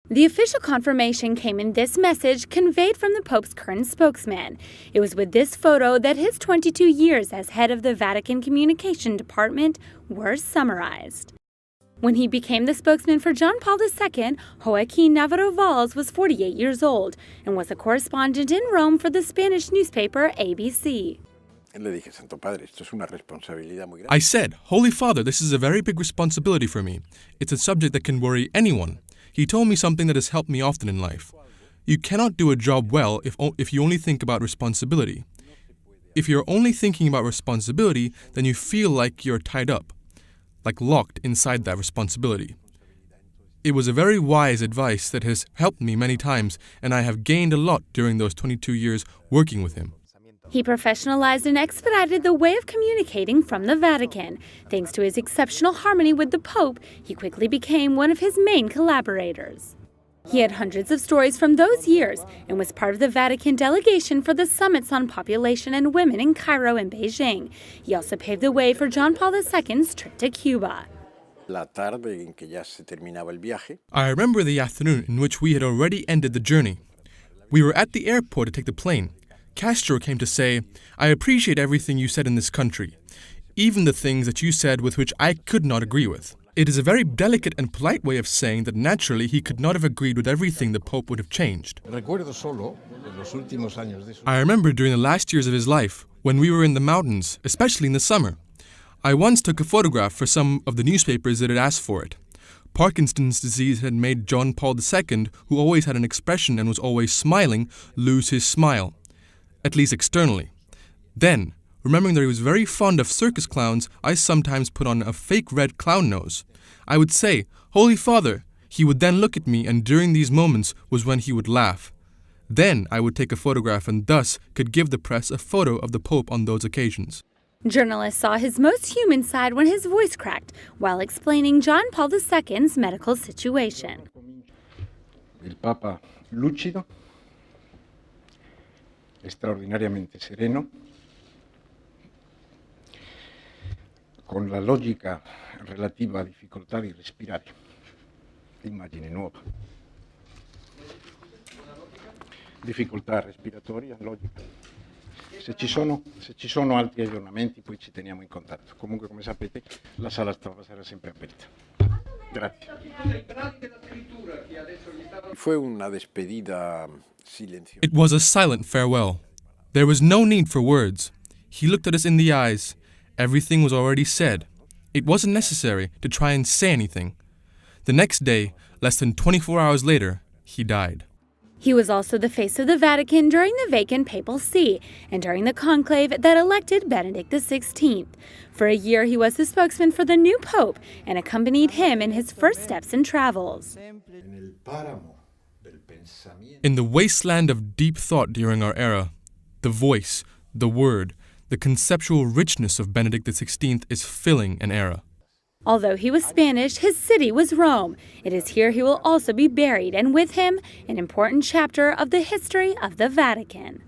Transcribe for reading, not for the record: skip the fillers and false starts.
The official confirmation came in this message conveyed from the Pope's current spokesman. It was with this photo that his 22 years as head of the Vatican Communication Department were summarized. When he became the spokesman for John Paul II, Joaquin Navarro Valls was 48 years old and was a correspondent in Rome for the Spanish newspaper ABC. I said, Holy Father, this is a very big responsibility for me. It's a subject that can worry anyone. He told me something that has helped me often in life. You cannot do a job well if you only think about responsibility. If you're only thinking about responsibility, then you feel like you're tied up, like locked inside that responsibility. It was a very wise advice that has helped me many times, and I have gained a lot during those 22 years working with him. He professionalized and expedited the way of communicating from the Vatican. Thanks to his exceptional harmony with the Pope, he quickly became one of his main collaborators. He had hundreds of stories from those years and was part of the Vatican delegation for the summits on population and women in Cairo and Beijing. He also paved the way for John Paul II's trip to Cuba. I remember the afternoon in which we had already ended the journey. We were at the airport to take the plane. Castro came to say, I appreciate everything you said in this country, even the things that you said with which I could not agree with. It is a very delicate and polite way of saying that naturally he could not have agreed with everything the Pope would have changed. I remember during the last years of his life, when we were in the mountains, especially in the summer. I once took a photograph for some of the newspapers that had asked for it. Parkinson's disease had made John Paul II, who always had an expression and was always smiling, lose his smile. At least externally. Then, remembering that he was very fond of circus clowns, I sometimes put on a fake red clown nose. I would say, Holy Father. He would then look at me, and during these moments was when he would laugh. Then I would take a photograph and thus could give the press a photo of the Pope on those occasions. Journalists saw his most human side when his voice cracked while explaining John Paul II's medical situation. El Papa lúcido, extraordinariamente sereno, con la logica relativa a difficoltà di respirare. Immagine nuova. Difficoltà respiratoria, logica. Se ci sono altri aggiornamenti poi ci teniamo in contatto. Comunque, come sapete, la sala sarà sempre aperta. Grazie. It was a silent farewell. There was no need for words. He looked at us in the eyes. Everything was already said. It wasn't necessary to try and say anything. The next day, less than 24 hours later, he died. He was also the face of the Vatican during the vacant papal see and during the conclave that elected Benedict XVI. For a year, he was the spokesman for the new pope and accompanied him in his first steps and travels. In the wasteland of deep thought during our era, the voice, the word, the conceptual richness of Benedict XVI is filling an era. Although he was Spanish, his city was Rome. It is here he will also be buried, and with him, an important chapter of the history of the Vatican.